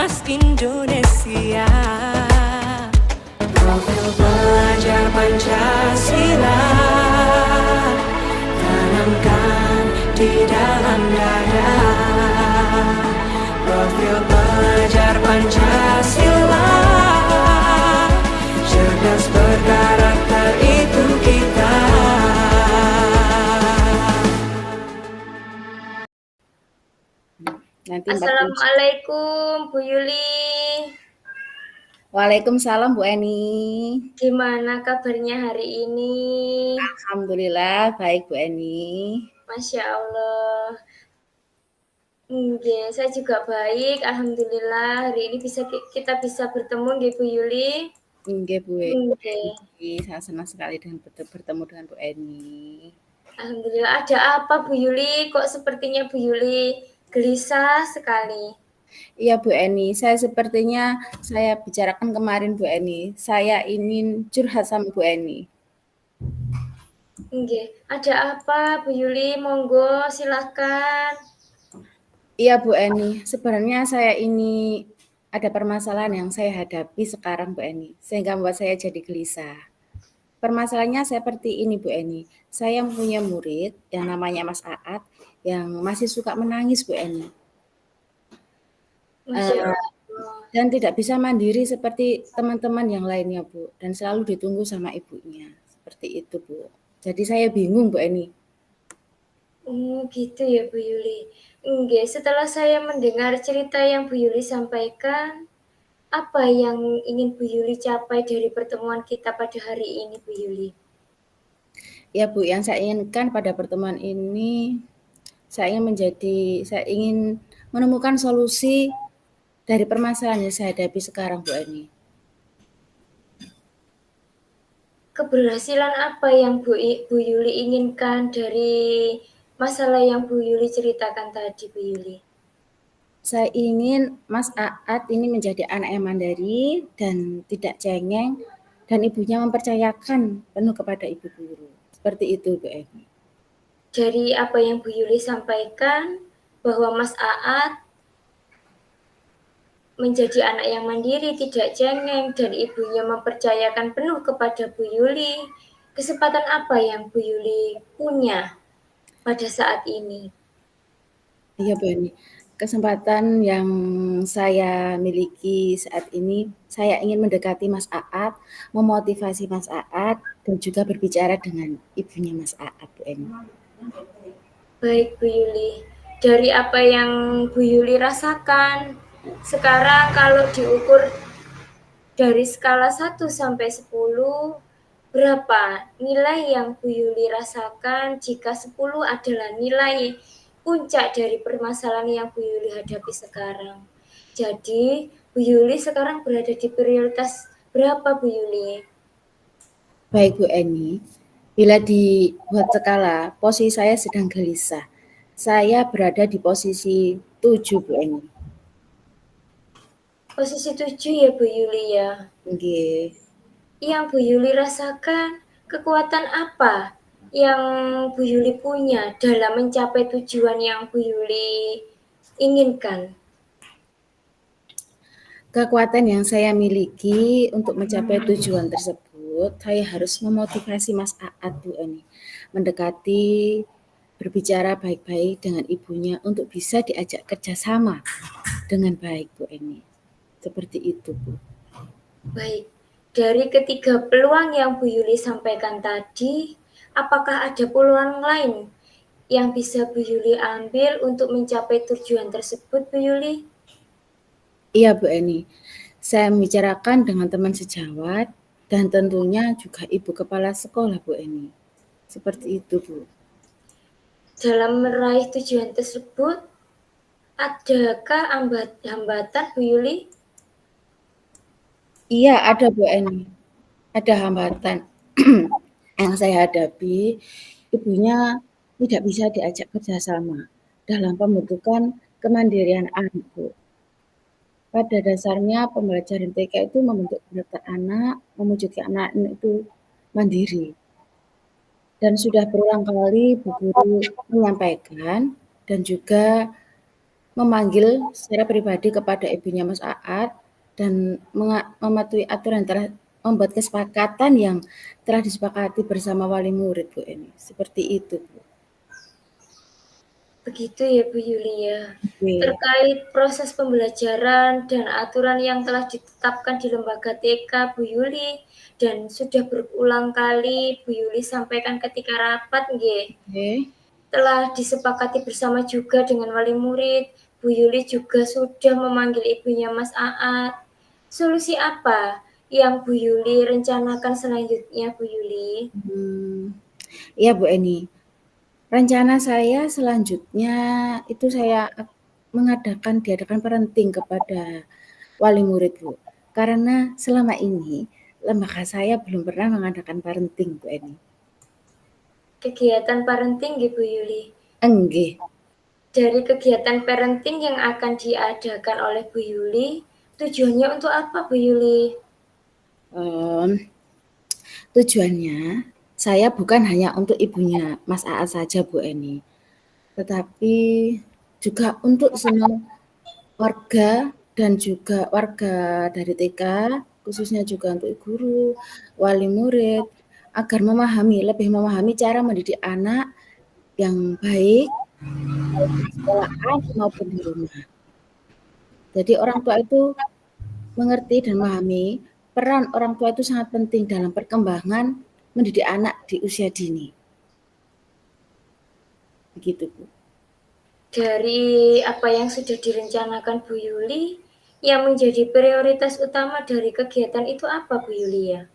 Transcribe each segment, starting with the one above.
Cerdas Indonesia. Profil pelajar Pancasila tanamkan di dalam dada. Profil pelajar Pancasila, cerdas berkarakter itu kita. Nanti Assalamualaikum Bu Yuli. Waalaikumsalam Bu Eni. Gimana kabarnya hari ini? Alhamdulillah baik Bu Eni. Masya Allah. Saya juga baik. Alhamdulillah hari ini kita bisa bertemu Bu Yuli. Nggih Bu Eni. Saya senang sekali dengan bertemu dengan Bu Eni. Alhamdulillah. Ada apa Bu Yuli? Kok sepertinya Bu Yuli gelisah sekali? Iya Bu Eni, sepertinya saya bicarakan kemarin Bu Eni. Saya ingin curhat sama Bu Eni. Ada apa Bu Yuli? Monggo silakan. Iya Bu Eni, sebenarnya saya ini ada permasalahan yang saya hadapi sekarang Bu Eni, sehingga membuat saya jadi gelisah. Permasalahannya seperti ini Bu Eni, saya punya murid yang namanya Mas Aat yang masih suka menangis Bu Eni. Dan tidak bisa mandiri seperti teman-teman yang lainnya Bu, dan selalu ditunggu sama ibunya, seperti itu Bu. Jadi saya bingung Bu Eni. Gitu ya Bu Yuli. Setelah saya mendengar cerita yang Bu Yuli sampaikan, apa yang ingin Bu Yuli capai dari pertemuan kita pada hari ini Bu Yuli? Ya Bu, yang saya inginkan pada pertemuan ini, saya ingin menemukan solusi dari permasalahan yang saya hadapi sekarang Bu Eni. Keberhasilan apa yang Bu Yuli inginkan dari masalah yang Bu Yuli ceritakan tadi Bu Yuli? Saya ingin Mas Aat ini menjadi anak yang mandiri dan tidak cengeng, dan ibunya mempercayakan penuh kepada ibu guru. Seperti itu Bu Eni. Dari apa yang Bu Yuli sampaikan, bahwa Mas Aat menjadi anak yang mandiri, tidak cengeng, dan ibunya mempercayakan penuh kepada Bu Yuli. Kesempatan apa yang Bu Yuli punya pada saat ini? Iya Bu Eni, kesempatan yang saya miliki saat ini, saya ingin mendekati Mas Aat, memotivasi Mas Aat, dan juga berbicara dengan ibunya Mas Aat Bu Eni. Baik Bu Yuli, dari apa yang Bu Yuli rasakan, sekarang kalau diukur dari skala 1 sampai 10, berapa nilai yang Bu Yuli rasakan jika 10 adalah nilai puncak dari permasalahan yang Bu Yuli hadapi sekarang? Jadi, Bu Yuli sekarang berada di prioritas berapa Bu Yuli? Baik Bu Eni, bila dibuat skala, posisi saya sedang gelisah. Saya berada di posisi 7 Bu Eni. Posisi 7 ya Bu Yuli ya? Nggih. Yang Bu Yuli rasakan, kekuatan apa yang Bu Yuli punya dalam mencapai tujuan yang Bu Yuli inginkan? Kekuatan yang saya miliki untuk mencapai tujuan tersebut, saya harus memotivasi Mas Aat Bu Eni, mendekati, berbicara baik-baik dengan ibunya untuk bisa diajak kerjasama dengan baik Bu Eni. Seperti itu Bu. Baik, dari ketiga peluang yang Bu Yuli sampaikan tadi, apakah ada peluang lain yang bisa Bu Yuli ambil untuk mencapai tujuan tersebut Bu Yuli? Iya Bu Eni, saya membicarakan dengan teman sejawat dan tentunya juga ibu kepala sekolah Bu Eni. Seperti itu Bu. Dalam meraih tujuan tersebut, adakah hambatan Bu Yuli? Iya ada Bu Eni, ada hambatan yang saya hadapi, ibunya tidak bisa diajak kerjasama dalam pembentukan kemandirian anak Bu. Pada dasarnya pembelajaran TK itu membentuk karakter anak, memujudkan anak itu mandiri. Dan sudah berulang kali Bu Guru menyampaikan dan juga memanggil secara pribadi kepada ibunya Mas Aat dan mematuhi aturan telah membuat kesepakatan yang telah disepakati bersama wali murid, Bu Eni. Seperti itu, Bu. Begitu ya Bu Yulia. Oke. Terkait proses pembelajaran dan aturan yang telah ditetapkan di lembaga TK Bu Yuli dan sudah berulang kali Bu Yuli sampaikan ketika rapat nggih. Oke. Telah disepakati bersama juga dengan wali murid. Bu Yuli juga sudah memanggil ibunya Mas Aat. Solusi apa yang Bu Yuli rencanakan selanjutnya Bu Yuli? Iya Bu Eni. Rencana saya selanjutnya itu saya diadakan parenting kepada wali murid, Bu. Karena selama ini lembaga saya belum pernah mengadakan parenting, Bu Eni. Kegiatan parenting nggih Bu Yuli. Enggih. Dari kegiatan parenting yang akan diadakan oleh Bu Yuli, tujuannya untuk apa Bu Yuli? Tujuannya saya bukan hanya untuk ibunya Mas Aat saja, Bu Eni, tetapi juga untuk semua warga dan juga warga dari TK, khususnya juga untuk guru, wali murid, agar lebih memahami cara mendidik anak yang baik, baik di sekolahan maupun di rumah. Jadi orang tua itu mengerti dan memahami peran orang tua itu sangat penting dalam perkembangan mendidik anak di usia dini. Begitu, Bu. Dari apa yang sudah direncanakan Bu Yuli, yang menjadi prioritas utama dari kegiatan itu apa Bu Yuli ya?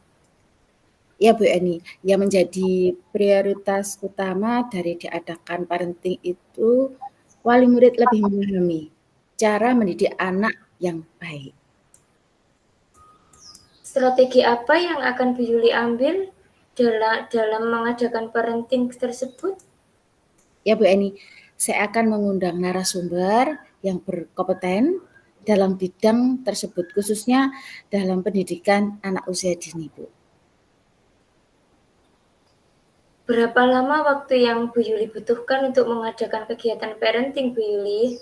Ya Bu Eni, yang menjadi prioritas utama dari diadakan parenting itu wali murid lebih memahami cara mendidik anak yang baik. Strategi apa yang akan Bu Yuli ambil dalam mengadakan parenting tersebut? Ya Bu Eni, saya akan mengundang narasumber yang berkompeten dalam bidang tersebut, khususnya dalam pendidikan anak usia dini, Bu. Berapa lama waktu yang Bu Yuli butuhkan untuk mengadakan kegiatan parenting Bu Yuli?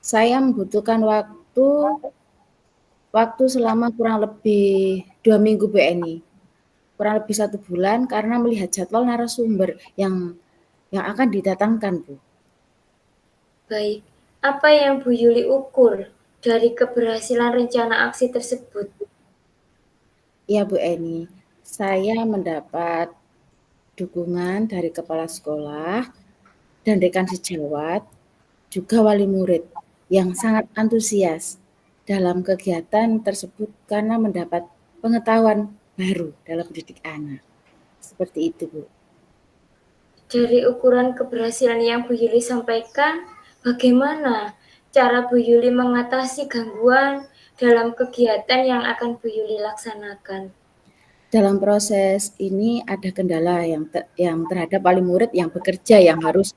Saya membutuhkan waktu selama kurang lebih 2 minggu Bu Eni. Kurang lebih 1 bulan karena melihat jadwal narasumber yang akan didatangkan, Bu. Baik, apa yang Bu Yuli ukur dari keberhasilan rencana aksi tersebut? Ya Bu Eni, saya mendapat dukungan dari kepala sekolah dan rekan sejawat, juga wali murid yang sangat antusias dalam kegiatan tersebut karena mendapat pengetahuan baru dalam mendidik anak. Seperti itu, Bu. Dari ukuran keberhasilan yang Bu Yuli sampaikan, bagaimana cara Bu Yuli mengatasi gangguan dalam kegiatan yang akan Bu Yuli laksanakan? Dalam proses ini ada kendala yang terhadap wali murid yang bekerja yang harus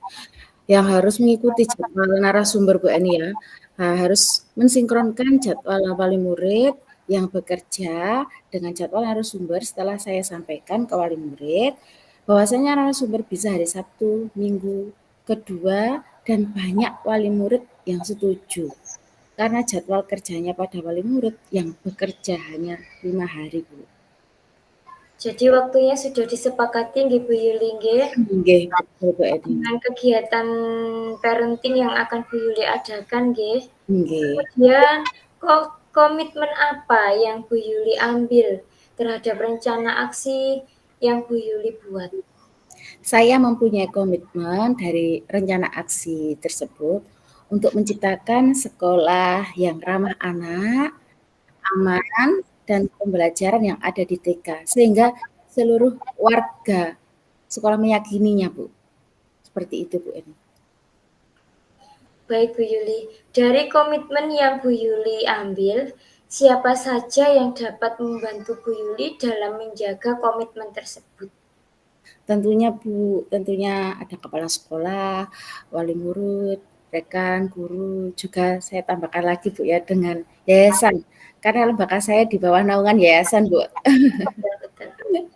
mengikuti jadwal narasumber Bu Eni ya. Harus mensinkronkan jadwal wali murid yang bekerja dengan jadwal narasumber setelah saya sampaikan ke wali murid bahwasanya narasumber bisa hari Sabtu, Minggu, kedua, dan banyak wali murid yang setuju. Karena jadwal kerjanya pada wali murid yang bekerja hanya 5 hari, Bu. Jadi waktunya sudah disepakati nggih Bu Yuli nggih? Nggih, betul Bu Eni. Dengan kegiatan parenting yang akan Bu Yuli adakan nggih. Nggih. Kemudian komitmen apa yang Bu Yuli ambil terhadap rencana aksi yang Bu Yuli buat? Saya mempunyai komitmen dari rencana aksi tersebut untuk menciptakan sekolah yang ramah anak, aman, dan pembelajaran yang ada di TK, sehingga seluruh warga sekolah meyakininya, Bu. Seperti itu, Bu Eni. Baik Bu Yuli, dari komitmen yang Bu Yuli ambil, siapa saja yang dapat membantu Bu Yuli dalam menjaga komitmen tersebut? Tentunya ada kepala sekolah, wali murid, rekan, guru, juga saya tambahkan lagi Bu ya dengan yayasan. Karena lembaga saya di bawah naungan yayasan, Bu. Betul.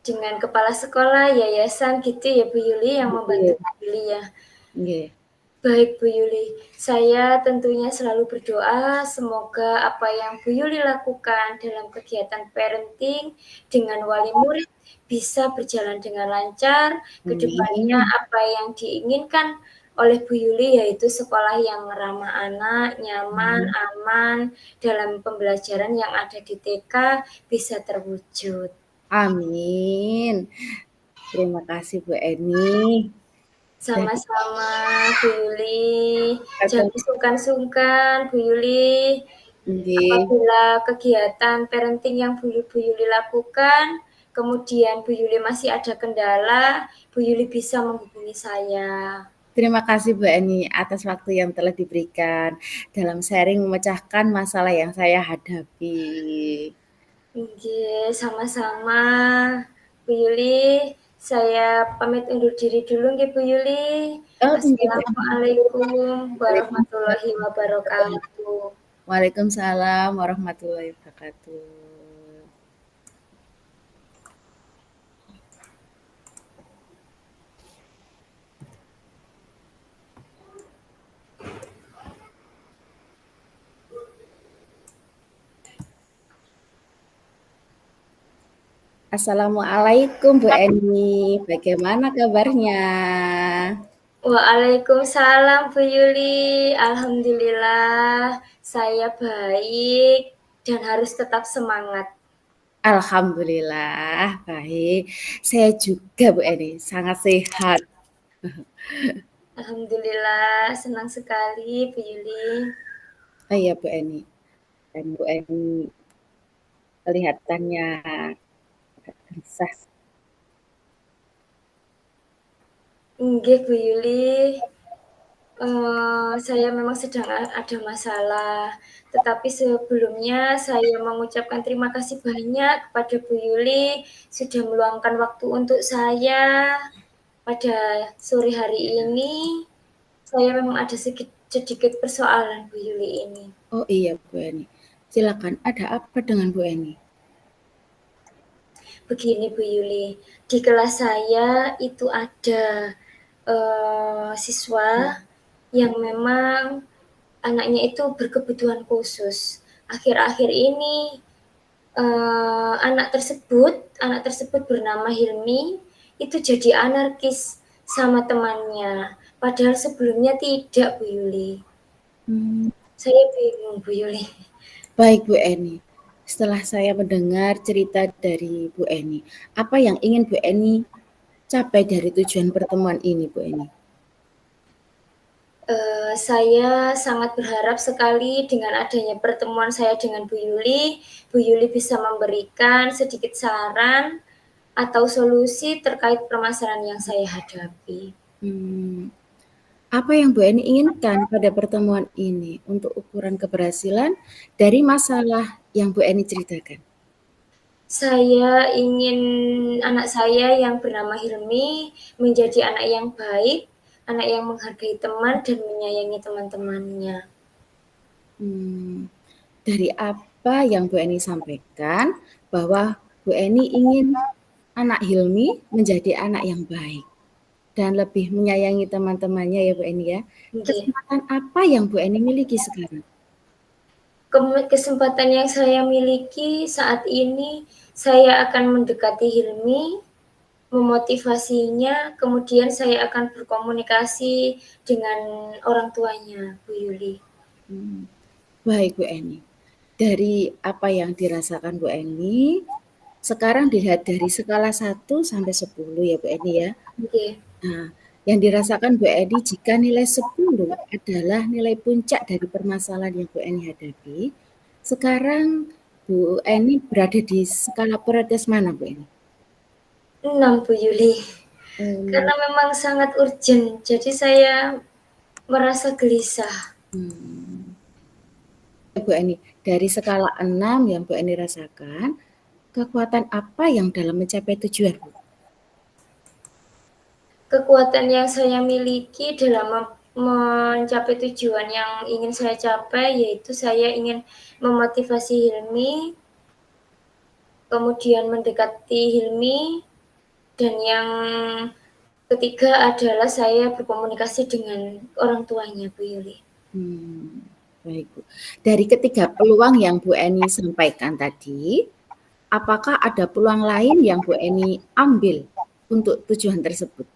dengan kepala sekolah, yayasan gitu ya Bu Yuli yang membantu Betul. Bu Yuli ya. Nggih. Baik Bu Yuli, saya tentunya selalu berdoa semoga apa yang Bu Yuli lakukan dalam kegiatan parenting dengan wali murid bisa berjalan dengan lancar, ke depannya Amin. apa yang diinginkan oleh Bu Yuli yaitu sekolah yang ramah anak, nyaman, Amin. aman, dalam pembelajaran yang ada di TK bisa terwujud. Amin. Terima kasih Bu Eni. Dan Sama-sama Bu Yuli, kadang jangan sungkan-sungkan Bu Yuli. nggih, Apabila kegiatan parenting yang Bu Yuli lakukan, kemudian Bu Yuli masih ada kendala, Bu Yuli bisa menghubungi saya. terima kasih Bu Eni atas waktu yang telah diberikan dalam sharing memecahkan masalah yang saya hadapi. Nggih, sama-sama Bu Yuli. Saya pamit undur diri dulu nggih Bu Yuli. Oh, nggih Bu Eni. Assalamualaikum warahmatullahi Waalaikumsalam. wabarakatuh. Waalaikumsalam warahmatullahi wabarakatuh. Assalamualaikum Bu Eni, bagaimana kabarnya? Waalaikumsalam Bu Yuli. Alhamdulillah saya baik dan harus tetap semangat. Alhamdulillah baik. Saya juga Bu Eni, sangat sehat. Alhamdulillah senang sekali Bu Yuli. Oh iya Bu Eni, dan Bu Eni kelihatannya agak gelisah. Nggih Bu Yuli. Saya memang sedang ada masalah, tetapi sebelumnya saya mengucapkan terima kasih banyak kepada Bu Yuli sudah meluangkan waktu untuk saya pada sore hari ini. Saya memang ada sedikit persoalan Bu Yuli ini. Oh iya Bu Eni, silakan. Ada apa dengan Bu Eni? Begini Bu Yuli, di kelas saya itu ada siswa yang memang anaknya itu berkebutuhan khusus. Akhir-akhir ini anak tersebut bernama Hilmi itu jadi anarkis sama temannya. Padahal sebelumnya tidak Bu Yuli. Saya bingung Bu Yuli. Baik Bu Eni, setelah saya mendengar cerita dari Bu Eni, apa yang ingin Bu Eni capai dari tujuan pertemuan ini Bu Eni? Saya sangat berharap sekali dengan adanya pertemuan saya dengan Bu Yuli bisa memberikan sedikit saran atau solusi terkait permasalahan yang saya hadapi. Apa yang Bu Eni inginkan pada pertemuan ini untuk ukuran keberhasilan dari masalah yang Bu Eni ceritakan? Saya ingin anak saya yang bernama Hilmi menjadi anak yang baik, anak yang menghargai teman dan menyayangi teman-temannya. Dari apa yang Bu Eni sampaikan, bahwa Bu Eni ingin anak Hilmi menjadi anak yang baik dan lebih menyayangi teman-temannya ya Bu Eni ya. Nggih. Kesempatan apa yang Bu Eni miliki sekarang? Kesempatan yang saya miliki saat ini, saya akan mendekati Hilmi, memotivasinya, kemudian saya akan berkomunikasi dengan orang tuanya, Bu Yuli. Baik Bu Eni, dari apa yang dirasakan Bu Eni, sekarang dilihat dari skala 1 sampai 10 ya Bu Eni ya. Oke. Nah, yang dirasakan Bu Eni jika nilai 10 adalah nilai puncak dari permasalahan yang Bu Eni hadapi, sekarang Bu Eni berada di skala prioritas mana Bu Eni? 6 Bu Yuli. Karena memang sangat urgent, jadi saya merasa gelisah. Bu Eni, dari skala 6 yang Bu Eni rasakan, kekuatan apa yang dalam mencapai tujuan Bu? Kekuatan yang saya miliki dalam mencapai tujuan yang ingin saya capai, yaitu saya ingin memotivasi Hilmi, kemudian mendekati Hilmi, Dan yang ketiga adalah saya berkomunikasi dengan orang tuanya, Bu Yuli. Baik, Bu. Dari ketiga peluang yang Bu Eni sampaikan tadi, apakah ada peluang lain yang Bu Eni ambil untuk tujuan tersebut?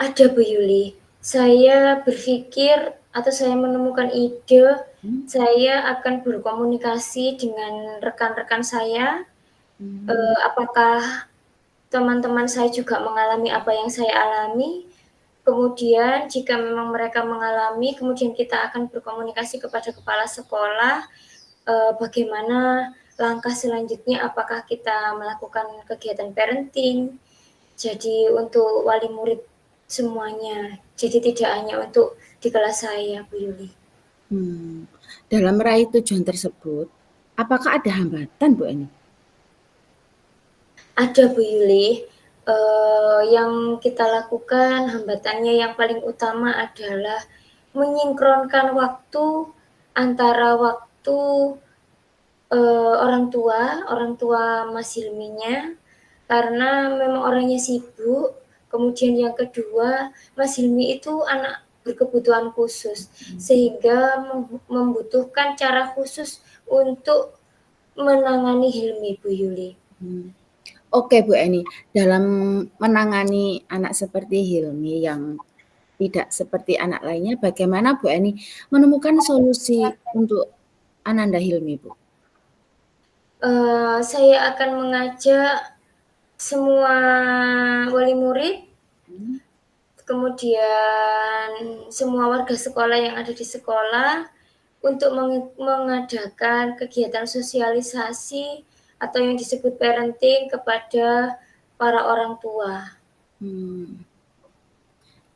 Ada, Bu Yuli. Saya berpikir atau saya menemukan ide, saya akan berkomunikasi dengan rekan-rekan saya, apakah teman-teman saya juga mengalami apa yang saya alami. Kemudian jika memang mereka mengalami, kemudian kita akan berkomunikasi kepada kepala sekolah, bagaimana langkah selanjutnya, apakah kita melakukan kegiatan parenting. Jadi untuk wali murid semuanya, jadi tidak hanya untuk di kelas saya, Bu Yuli. Dalam meraih tujuan tersebut, apakah ada hambatan, Bu Eni? Ada, Bu Yuli. Yang kita lakukan, hambatannya yang paling utama adalah menyinkronkan waktu antara waktu orang tua Mas Hilminya, karena memang orangnya sibuk. Kemudian yang kedua, Mas Hilmi itu anak berkebutuhan khusus, sehingga membutuhkan cara khusus untuk menangani Hilmi, Bu Yuli. Oke, Bu Eni, dalam menangani anak seperti Hilmi yang tidak seperti anak lainnya, bagaimana Bu Eni menemukan solusi untuk Ananda Hilmi, Bu? Saya akan mengajak semua wali murid, kemudian semua warga sekolah yang ada di sekolah untuk mengadakan kegiatan sosialisasi atau yang disebut parenting kepada para orang tua.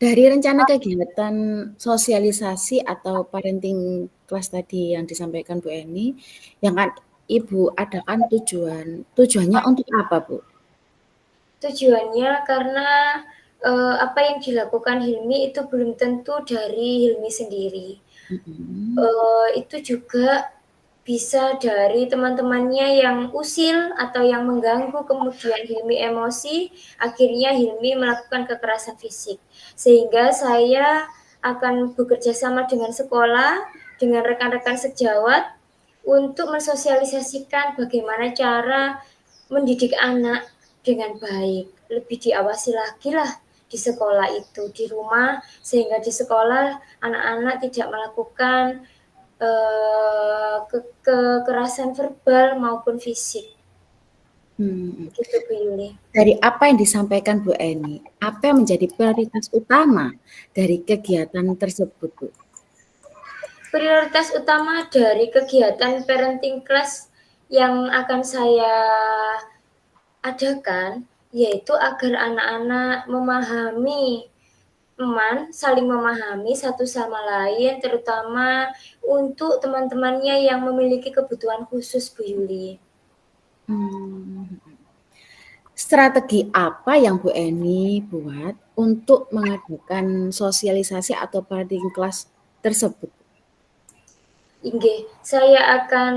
Dari rencana kegiatan sosialisasi atau parenting class tadi yang disampaikan Bu Eni, yang kan Ibu adakan tujuannya untuk apa, Bu? Tujuannya karena apa yang dilakukan Hilmi itu belum tentu dari Hilmi sendiri. Itu juga bisa dari teman-temannya yang usil atau yang mengganggu, kemudian Hilmi emosi, akhirnya Hilmi melakukan kekerasan fisik. Sehingga saya akan bekerja sama dengan sekolah, dengan rekan-rekan sejawat, untuk mensosialisasikan bagaimana cara mendidik anak dengan baik. Lebih diawasi lagi lah di sekolah itu, di rumah, sehingga di sekolah anak-anak tidak melakukan kekerasan verbal maupun fisik. Gitu, Bu Yuli. Dari apa yang disampaikan Bu Eni, apa yang menjadi prioritas utama dari kegiatan tersebut, Bu? Prioritas utama dari kegiatan parenting class yang akan saya adakan yaitu agar anak-anak saling memahami satu sama lain, terutama untuk teman-temannya yang memiliki kebutuhan khusus, Bu Yuli. Strategi apa yang Bu Eni buat untuk mengadakan sosialisasi atau parenting class tersebut? Inggih, saya akan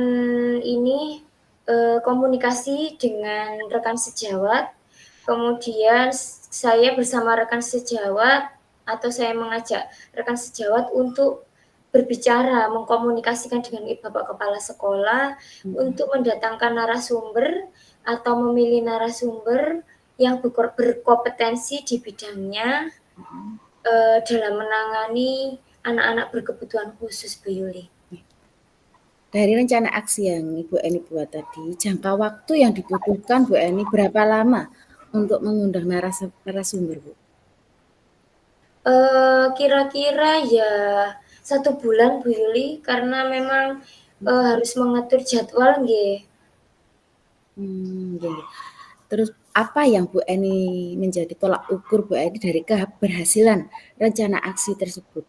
komunikasi dengan rekan sejawat, kemudian saya bersama rekan sejawat atau saya mengajak rekan sejawat untuk berbicara, mengkomunikasikan dengan Bapak Kepala Sekolah untuk mendatangkan narasumber atau memilih narasumber yang berkompetensi di bidangnya dalam menangani anak-anak berkebutuhan khusus, Bu Yuli. Dari rencana aksi yang Ibu Eni buat tadi, jangka waktu yang dibutuhkan Bu Eni berapa lama untuk mengundang narasumber, Bu? Kira-kira ya 1 bulan, Bu Yuli, karena memang harus mengatur jadwal nggih. Terus apa yang Bu Eni menjadi tolak ukur Bu Eni dari keberhasilan rencana aksi tersebut?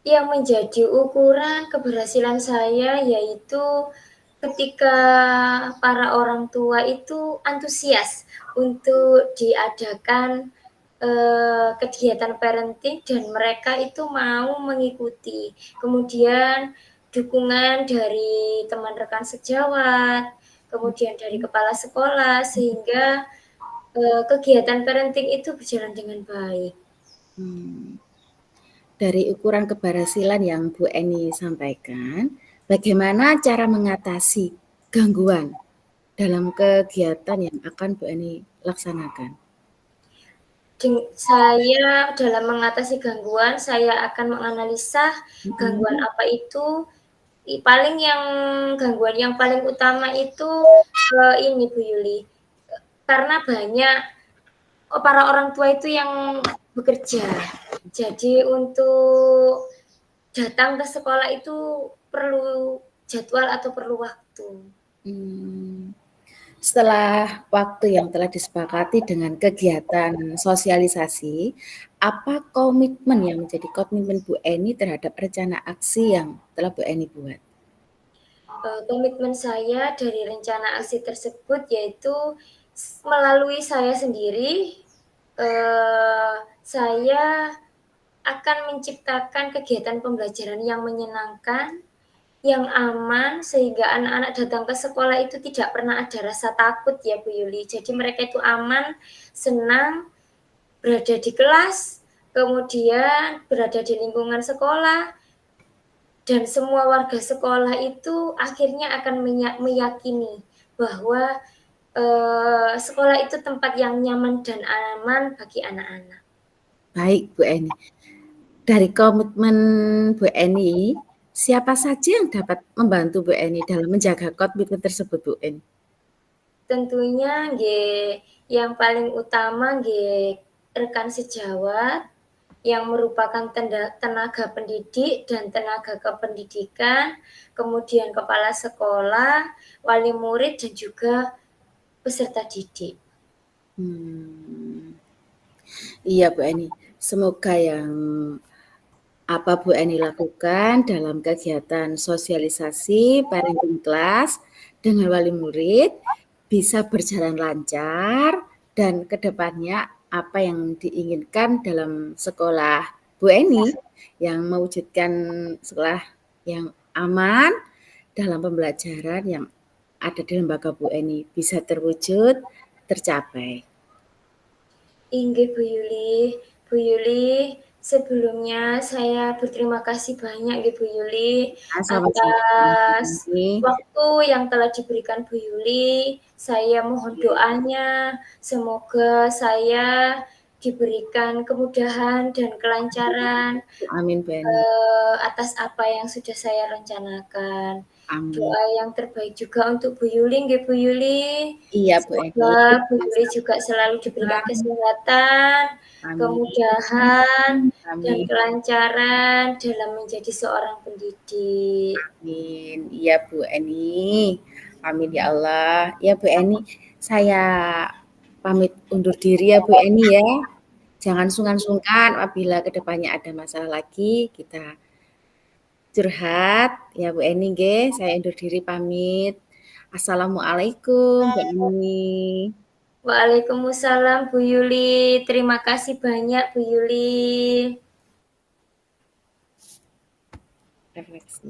Yang menjadi ukuran keberhasilan saya yaitu ketika para orang tua itu antusias untuk diadakan kegiatan parenting dan mereka itu mau mengikuti. Kemudian dukungan dari teman rekan sejawat, kemudian dari kepala sekolah, sehingga Kegiatan parenting itu berjalan dengan baik. Dari ukuran keberhasilan yang Bu Eni sampaikan, bagaimana cara mengatasi gangguan dalam kegiatan yang akan Bu Eni laksanakan? Saya dalam mengatasi gangguan, saya akan menganalisa gangguan apa itu. Paling yang gangguan yang paling utama itu ini Bu Yuli, karena banyak para orang tua itu yang bekerja. Jadi untuk datang ke sekolah itu perlu jadwal atau perlu waktu. Setelah waktu yang telah disepakati dengan kegiatan sosialisasi, apa komitmen yang menjadi komitmen Bu Eni terhadap rencana aksi yang telah Bu Eni buat? Komitmen saya dari rencana aksi tersebut yaitu melalui saya sendiri, saya akan menciptakan kegiatan pembelajaran yang menyenangkan, yang aman, sehingga anak-anak datang ke sekolah itu tidak pernah ada rasa takut ya Bu Yuli. Jadi mereka itu aman, senang, berada di kelas, kemudian berada di lingkungan sekolah, dan semua warga sekolah itu akhirnya akan meyakini bahwa sekolah itu tempat yang nyaman dan aman bagi anak-anak. Baik Bu Eni, dari komitmen Bu Eni, siapa saja yang dapat membantu Bu Eni dalam menjaga komitmen tersebut Bu Eni? Tentunya yang paling utama rekan sejawat yang merupakan tenaga pendidik dan tenaga kependidikan, kemudian kepala sekolah, wali murid, dan juga peserta didik. Iya Bu Eni, semoga yang apa Bu Eni lakukan dalam kegiatan sosialisasi parenting class dengan wali murid bisa berjalan lancar dan kedepannya apa yang diinginkan dalam sekolah Bu Eni yang mewujudkan sekolah yang aman dalam pembelajaran yang ada di lembaga Bu Eni bisa terwujud, tercapai. Inggih Bu Yuli, sebelumnya saya berterima kasih banyak Bu Yuli atas waktu yang telah diberikan Bu Yuli. Saya mohon doanya, semoga saya diberikan kemudahan dan kelancaran Amin Bu Eni. atas apa yang sudah saya rencanakan. Amin. Doa yang terbaik juga untuk Bu Yuli, Bu Yuli. Iya Bu Eni. Semoga Bu Yuli juga selalu diberikan kesehatan, kemudahan, dan kelancaran dalam menjadi seorang pendidik. Amin. Iya Bu Eni. Amin ya Allah. Ya Bu Eni, saya pamit undur diri ya Bu Eni ya. Jangan sungkan-sungkan apabila kedepannya ada masalah lagi kita curhat ya Bu Eni nggih, saya undur diri pamit. Assalamualaikum Bu Eni. Waalaikumsalam Bu Yuli. Terima kasih banyak Bu Yuli. Refleksi.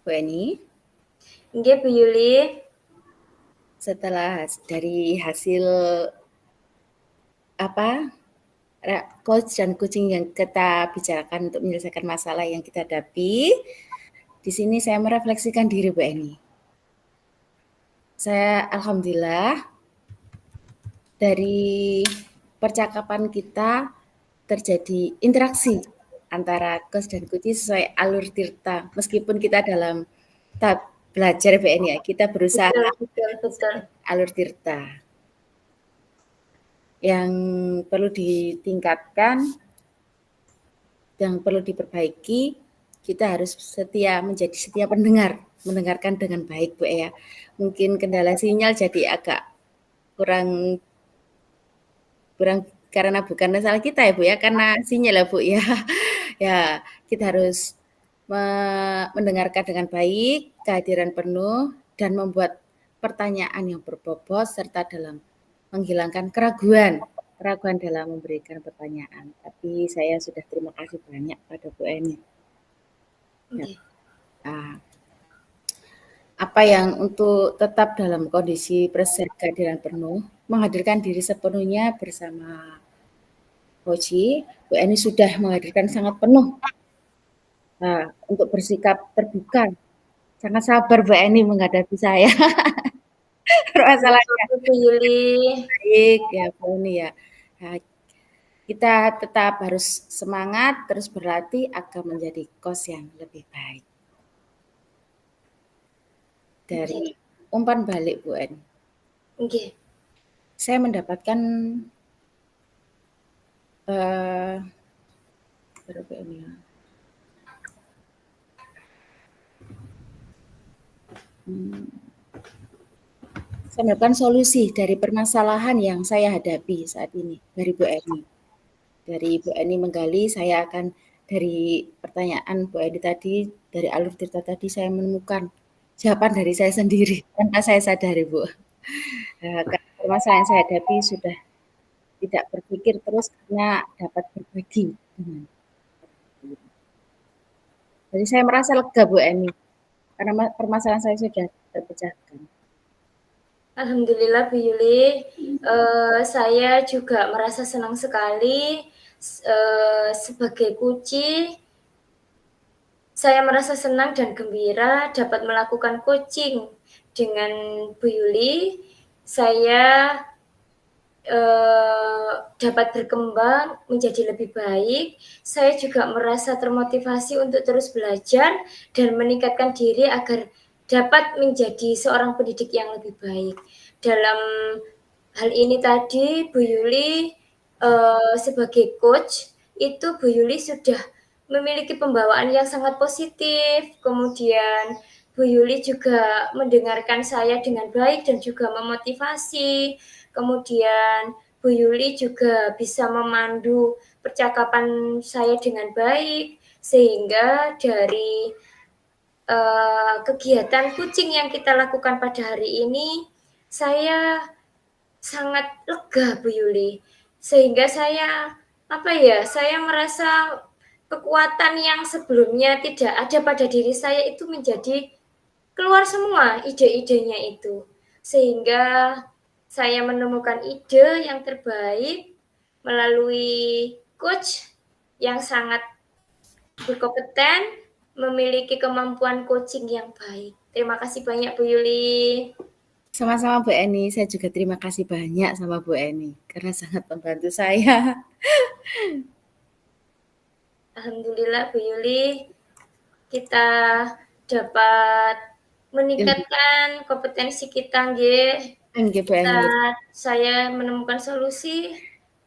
Bu Eni. Nggih Bu Yuli. Setelah dari hasil coach dan coaching yang kita bicarakan untuk menyelesaikan masalah yang kita hadapi, di sini saya merefleksikan diri Bu Eni. Saya alhamdulillah dari percakapan kita terjadi interaksi antara coach dan coach sesuai alur tirta. Meskipun kita dalam tahap belajar Bu Eni ya, kita berusaha betul. alur tirta. Yang perlu ditingkatkan, yang perlu diperbaiki, kita harus menjadi setia pendengar, mendengarkan dengan baik Bu ya. Mungkin kendala sinyal jadi agak kurang karena bukan masalah kita ya Bu ya, karena sinyal ya Bu ya. Ya, kita harus mendengarkan dengan baik, kehadiran penuh, dan membuat pertanyaan yang berbobot serta dalam menghilangkan keraguan keraguan dalam memberikan pertanyaan, tapi saya sudah terima kasih banyak pada Bu Eni. Ya. Nggih. Apa yang untuk tetap dalam kondisi kehadiran penuh, menghadirkan diri sepenuhnya bersama Hoji, Bu Eni sudah menghadirkan sangat penuh untuk bersikap terbuka. Sangat sabar Bu Eni menghadapi saya. Masalahnya Bu Yuli. baik ya Bu Eni ya. Nah, kita tetap harus semangat terus berlatih agar menjadi kos yang lebih baik. Dari umpan balik Bu Eni. Nggih. Saya mendapatkan berapa ini ya? Saya mendapatkan solusi dari permasalahan yang saya hadapi saat ini dari Bu Eni. Dari Bu Eni menggali, saya akan dari pertanyaan Bu Eni tadi, dari alur cerita tadi saya menemukan jawaban dari saya sendiri tanpa saya sadari Bu. Permasalahan yang saya hadapi sudah tidak berpikir terus karena dapat berbagi dengan. Jadi saya merasa lega Bu Eni karena permasalahan saya sudah terpecahkan. Alhamdulillah Bu Yuli, saya juga merasa senang sekali sebagai Kuci. Saya merasa senang dan gembira dapat melakukan coaching dengan Bu Yuli. Saya dapat berkembang menjadi lebih baik. Saya juga merasa termotivasi untuk terus belajar dan meningkatkan diri agar dapat menjadi seorang pendidik yang lebih baik. Dalam hal ini tadi Bu Yuli sebagai coach itu Bu Yuli sudah memiliki pembawaan yang sangat positif. Kemudian Bu Yuli juga mendengarkan saya dengan baik dan juga memotivasi. Kemudian Bu Yuli juga bisa memandu percakapan saya dengan baik, sehingga dari kegiatan coaching yang kita lakukan pada hari ini, saya sangat lega Bu Yuli. Sehingga saya merasa kekuatan yang sebelumnya tidak ada pada diri saya itu menjadi keluar semua ide-idenya itu. Sehingga saya menemukan ide yang terbaik melalui coach yang sangat berkompeten, memiliki kemampuan coaching yang baik. Terima kasih banyak Bu Yuli. Sama-sama Bu Eni, saya juga terima kasih banyak sama Bu Eni karena sangat membantu saya. Alhamdulillah Bu Yuli, kita dapat meningkatkan kompetensi kita nggih. Saya menemukan solusi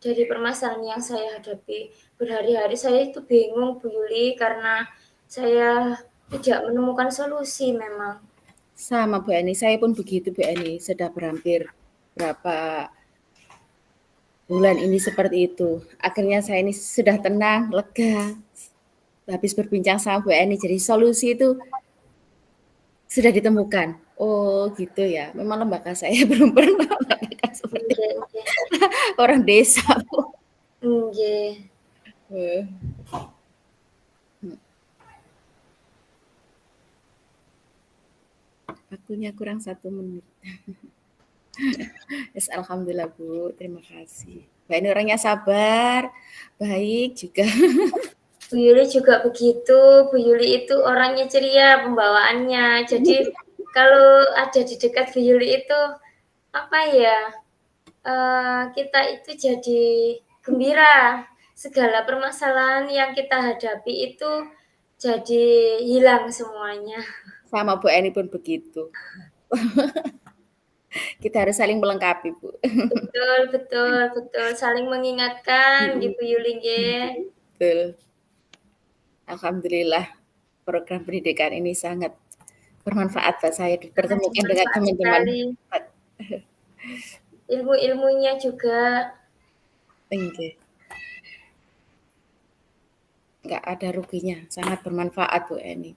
dari permasalahan yang saya hadapi. Berhari-hari saya itu bingung Bu Yuli karena saya tidak menemukan solusi memang. Sama Bu Eni, saya pun begitu Bu Eni, sudah berhampir berapa bulan ini seperti itu. Akhirnya saya ini sudah tenang, lega. Habis berbincang sama Bu Eni, jadi solusi itu sudah ditemukan. Oh gitu ya, memang lembaga saya belum pernah melakukan seperti itu. Orang desa Bu. Nggih. Waktunya kurang 1 menit. Yes, alhamdulillah Bu, terima kasih. Mbak ini orangnya sabar, baik juga. Bu Yuli juga begitu. Bu Yuli itu orangnya ceria pembawaannya. Jadi kalau ada di dekat Bu Yuli itu kita itu jadi gembira. Segala permasalahan yang kita hadapi itu jadi hilang semuanya. Sama Bu Eni pun begitu. Kita harus saling melengkapi Bu. Betul. Saling mengingatkan di Bu Yuli nggih. Betul. Alhamdulillah program pendidikan ini sangat bermanfaat buat saya dipertemukan dengan teman-teman. Ilmu-ilmunya juga. Enggak ada ruginya, sangat bermanfaat Bu Eni.